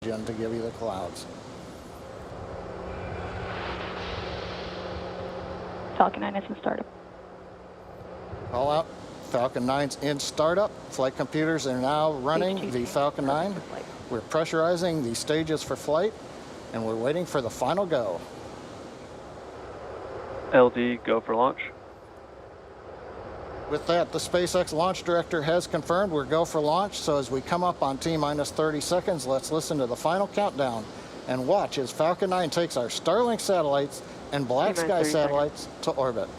to give you the clouds. Falcon 9 is in startup. Call out. Falcon 9's in startup. Flight computers are now running the Falcon 9. We're pressurizing the stages for flight, and we're waiting for the final go. LD, go for launch. With that, the SpaceX launch director has confirmed we're go for launch. So as we come up on T-minus 30 seconds, let's listen to the final countdown and watch as Falcon 9 takes our Starlink satellites and Black Sky satellites to orbit.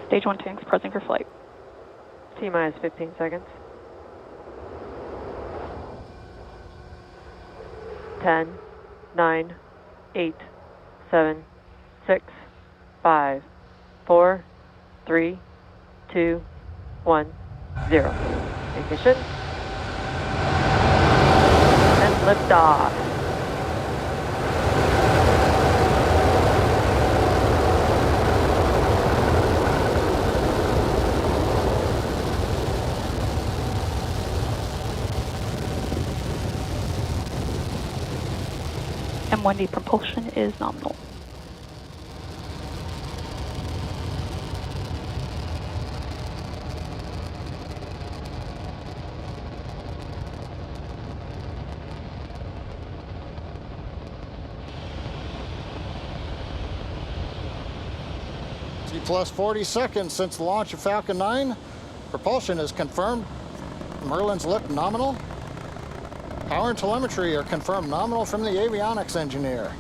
Stage 1 tanks pressing for flight. T-minus 15 seconds. 10, 9, 8, 7, 6, 5, 4, 3, 2, 1, 0. Ignition. And liftoff. M1D propulsion is nominal. T plus 40 seconds since the launch of Falcon 9. Propulsion is confirmed. Merlin's lip nominal. Power and telemetry are confirmed nominal from the avionics engineer.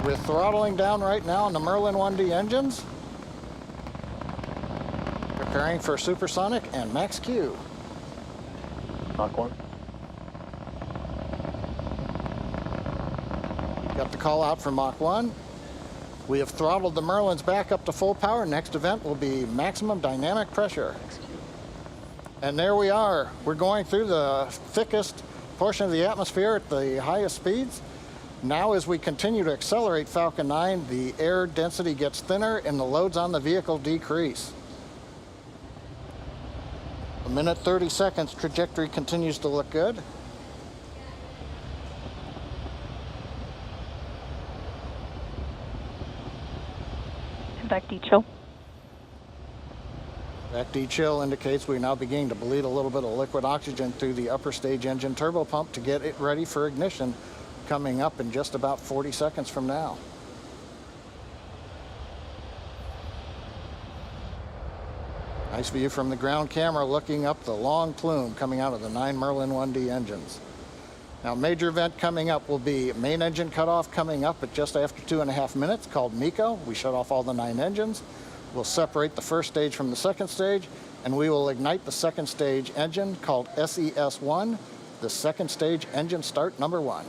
We're throttling down right now on the Merlin 1D engines. Preparing for supersonic and max Q. Mach 1. Got the call out for Mach 1. We have throttled the Merlins back up to full power. Next event will be maximum dynamic pressure. And there we are. We're going through the thickest portion of the atmosphere at the highest speeds. Now as we continue to accelerate Falcon 9, the air density gets thinner and the loads on the vehicle decrease. A minute 30 seconds, trajectory continues to look good. Back D-chill. That D-chill indicates we're now beginning to bleed a little bit of liquid oxygen through the upper stage engine turbo pump to get it ready for ignition, coming up in just about 40 seconds from now. Nice view from the ground camera looking up the long plume coming out of the 9 Merlin 1D engines. Now, major event coming up will be main engine cutoff coming up at just after 2.5 minutes, called MECO. We shut off all the 9 engines. We'll separate the first stage from the second stage, and we will ignite the second stage engine called SES-1, the second stage engine start number 1.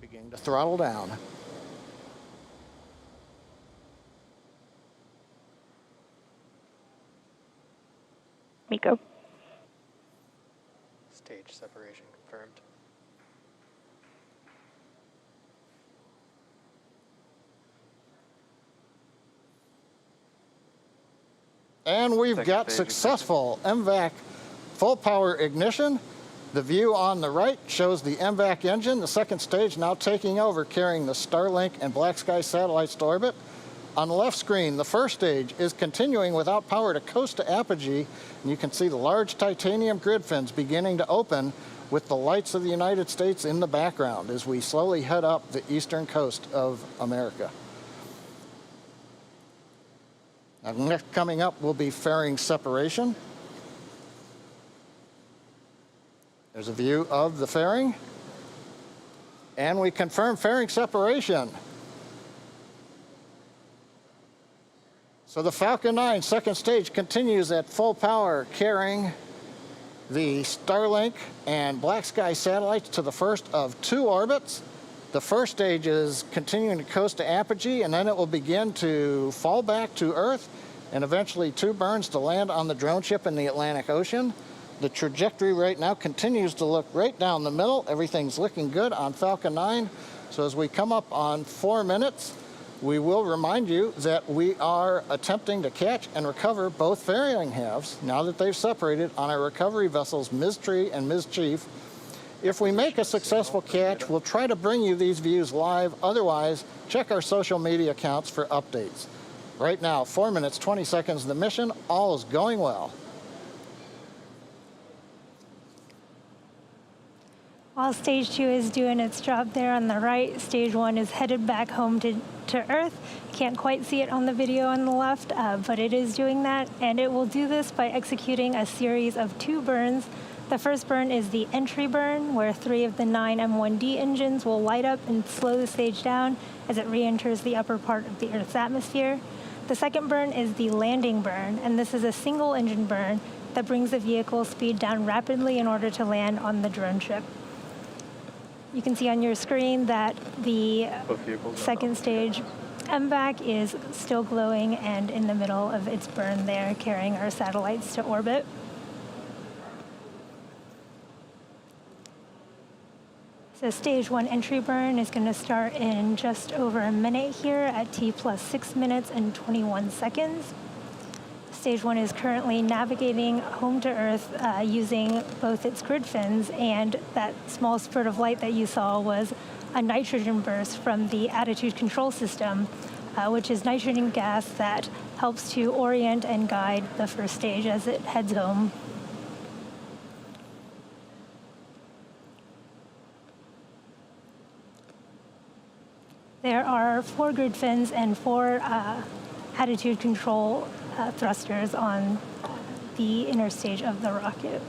Beginning to throttle down. MECO. Stage separation confirmed. And we've got successful MVAC full power ignition. The view on the right shows the MVAC engine, the second stage now taking over, carrying the Starlink and Black Sky satellites to orbit. On the left screen, the first stage is continuing without power to coast to apogee, and you can see the large titanium grid fins beginning to open with the lights of the United States in the background as we slowly head up the eastern coast of America. Now, next coming up will be fairing separation. There's a view of the fairing, and we confirm fairing separation. So the Falcon 9 second stage continues at full power, carrying the Starlink and Black Sky satellites to the first of 2 orbits. The first stage is continuing to coast to apogee, and then it will begin to fall back to Earth, and eventually 2 burns to land on the drone ship in the Atlantic Ocean. The trajectory right now continues to look right down the middle. Everything's looking good on Falcon 9. So as we come up on 4 minutes, we will remind you that we are attempting to catch and recover both ferrying halves, now that they've separated, on our recovery vessels Ms. Tree and Ms. Chief. If we make a successful catch, we'll try to bring you these views live. Otherwise, check our social media accounts for updates. Right now, 4 minutes, 20 seconds of the mission. All is going well. While Stage 2 is doing its job there on the right, Stage 1 is headed back home to Earth. Can't quite see it on the video on the left, but it is doing that, and it will do this by executing a series of 2 burns. The first burn is the entry burn, where 3 of the 9 M1D engines will light up and slow the stage down as it re-enters the upper part of the Earth's atmosphere. The second burn is the landing burn, and this is a single engine burn that brings the vehicle speed down rapidly in order to land on the drone ship. You can see on your screen that the second stage MVAC is still glowing and in the middle of its burn there, carrying our satellites to orbit. So Stage 1 entry burn is going to start in just over a minute here at T plus 6 minutes and 21 seconds. Stage 1 is currently navigating home to Earth using both its grid fins, and that small spurt of light that you saw was a nitrogen burst from the attitude control system, which is nitrogen gas that helps to orient and guide the first stage as it heads home. There are 4 grid fins and 4 attitude control thrusters on the inner stage of the rocket.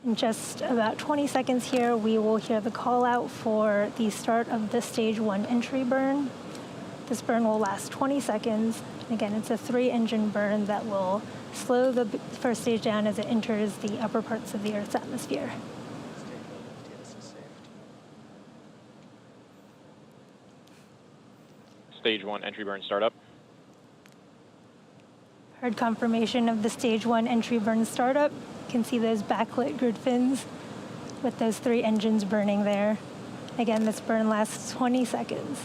In just about 20 seconds here, we will hear the call out for the start of the Stage 1 entry burn. This burn will last 20 seconds. And again, it's a 3-engine burn that will slow the first stage down as it enters the upper parts of the Earth's atmosphere. Stage 1 entry burn startup. Heard confirmation of the Stage 1 entry burn startup. You can see those backlit grid fins with those 3 engines burning there. Again, this burn lasts 20 seconds.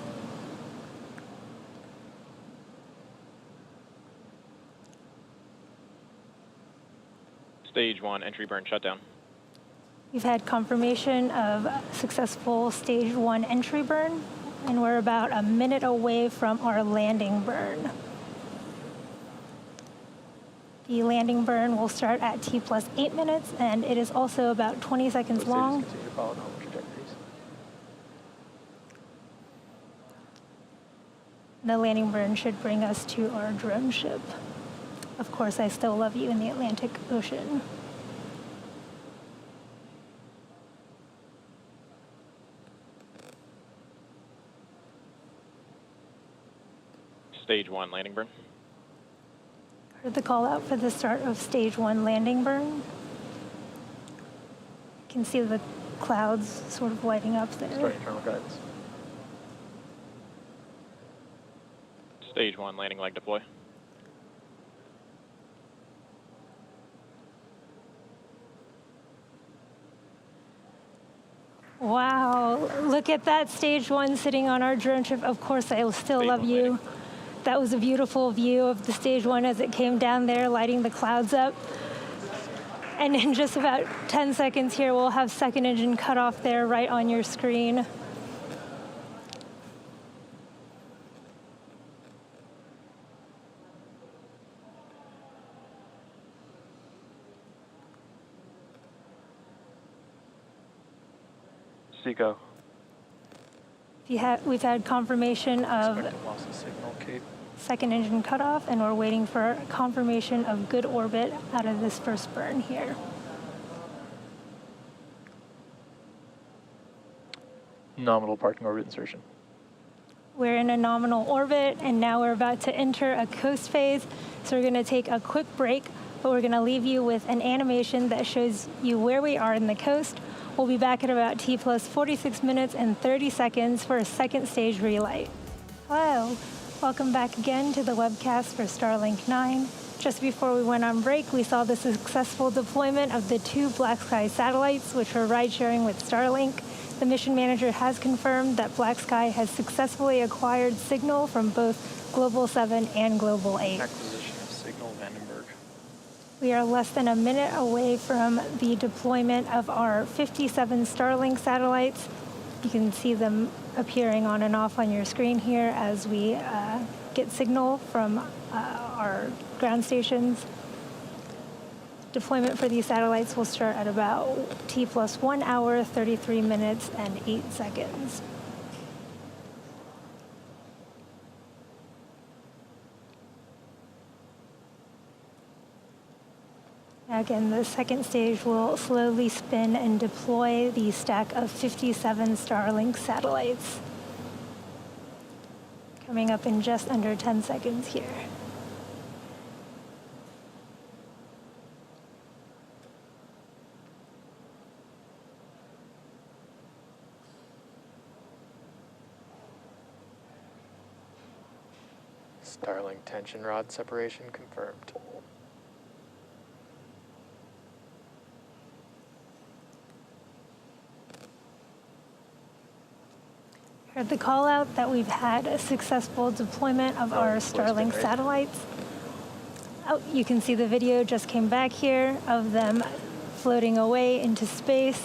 Stage 1 entry burn shutdown. We've had confirmation of successful Stage 1 entry burn, and we're about a minute away from our landing burn. The landing burn will start at T plus 8 minutes, and it is also about 20 seconds long. The landing burn should bring us to our drone ship. Of course, I still love you in the Atlantic Ocean. Stage 1 landing burn. Heard the call out for the start of Stage 1 landing burn. You can see the clouds sort of lighting up there. Starting internal guidance. Stage 1 landing leg deploy. Wow, look at that Stage 1 sitting on our drone ship. Of course, I still love you. That was a beautiful view of the Stage 1 as it came down there, lighting the clouds up. And in just about 10 seconds here, we'll have second engine cut off there right on your screen. Seco. We've had confirmation of Expected loss of signal, Cape. second engine cutoff, and we're waiting for confirmation of good orbit out of this first burn here. Nominal parking orbit insertion. We're in a nominal orbit, and now we're about to enter a coast phase. So we're going to take a quick break, but we're going to leave you with an animation that shows you where we are in the coast. We'll be back at about T plus 46 minutes and 30 seconds for a second stage relight. Hello, Welcome back again to the webcast for Starlink 9. Just before we went on break, we saw the successful deployment of the 2 Black Sky satellites, which were ride-sharing with Starlink. The mission manager has confirmed that Black Sky has successfully acquired signal from both Global 7 and Global 8. Acquisition of signal, Vandenberg. We are less than a minute away from the deployment of our 57 Starlink satellites. You can see them appearing on and off on your screen here as we get signal from our ground stations. Deployment for these satellites will start at about T plus 1 hour, 33 minutes, and 8 seconds. Again, the second stage will slowly spin and deploy the stack of 57 Starlink satellites. Coming up in just under 10 seconds here. Starlink tension rod separation confirmed. Heard the call out that we've had a successful deployment of our Starlink satellites. Oh, you can see the video just came back here of them floating away into space.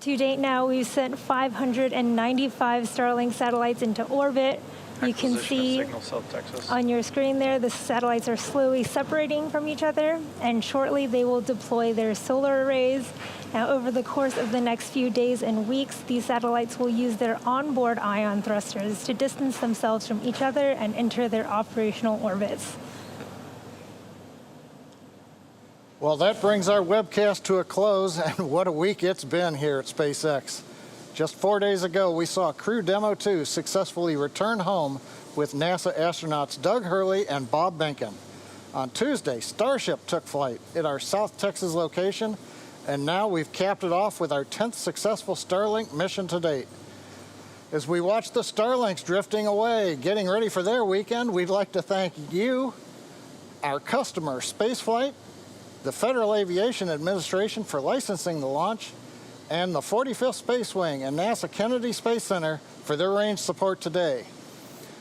To date now, we've sent 595 Starlink satellites into orbit. You can see Signal, South Texas. on your screen there, the satellites are slowly separating from each other, and shortly they will deploy their solar arrays. Now, over the course of the next few days and weeks, these satellites will use their onboard ion thrusters to distance themselves from each other and enter their operational orbits. Well, that brings our webcast to a close, and what a week it's been here at SpaceX. Just 4 days ago, we saw Crew Demo 2 successfully return home with NASA astronauts Doug Hurley and Bob Behnken. On Tuesday, Starship took flight at our South Texas location, and now we've capped it off with our 10th successful Starlink mission to date. As we watch the Starlinks drifting away, getting ready for their weekend, we'd like to thank you, our customer, Spaceflight, the Federal Aviation Administration for licensing the launch, and the 45th Space Wing and NASA Kennedy Space Center for their range support today.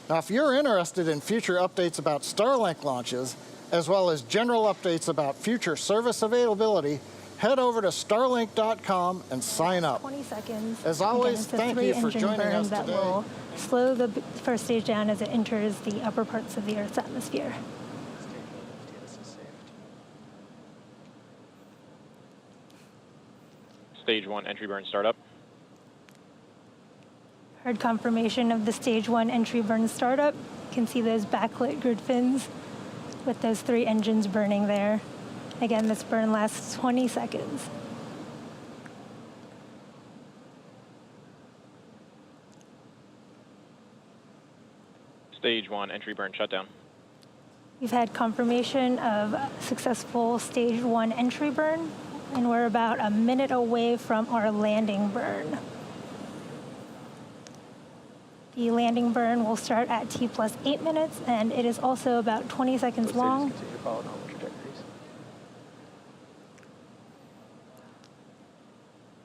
Now, if you're interested in future updates about Starlink launches, as well as general updates about future service availability, head over to starlink.com and sign up. 20 seconds. As always, Again, thank you for three-engine joining burn us that today. will slow the first stage down as it enters the upper parts of the Earth's atmosphere. Stage 1 entry burn startup. Heard confirmation of the stage 1 entry burn startup. You can see those backlit grid fins with those 3 engines burning there. Again, this burn lasts 20 seconds. Stage 1 entry burn shutdown. We've had confirmation of successful stage 1 entry burn, and we're about a minute away from our landing burn. The landing burn will start at T plus 8 minutes, and it is also about 20 seconds long. Continue to follow normal trajectories.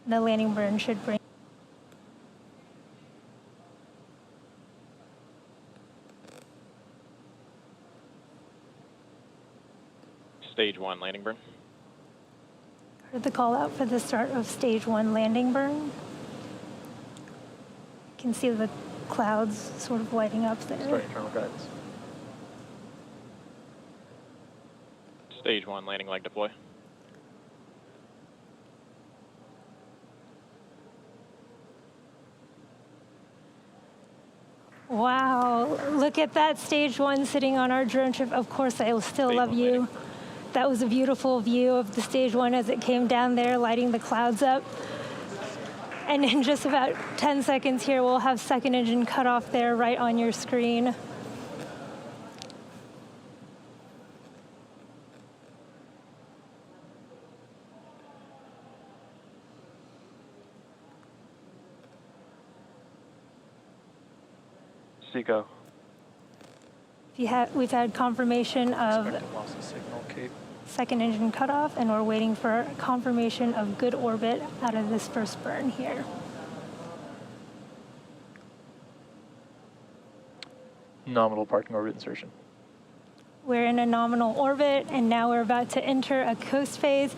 The landing burn should bring Stage 1 landing burn. Heard the call out for the start of stage 1 landing burn. You can see the clouds sort of lighting up there. Start internal guidance. Stage 1 landing leg deploy. Wow, look at that stage 1 sitting on our drone ship. Of course, I still Stage love 1 you. landing. That was a beautiful view of the stage 1 as it came down there, lighting the clouds up. And in just about 10 seconds here, we'll have second engine cut off there right on your screen. MECO. We've had confirmation of Expected loss of signal, Cape. second engine cutoff, and we're waiting for confirmation of good orbit out of this first burn here. Nominal parking orbit insertion. We're in a nominal orbit, and now we're about to enter a coast phase.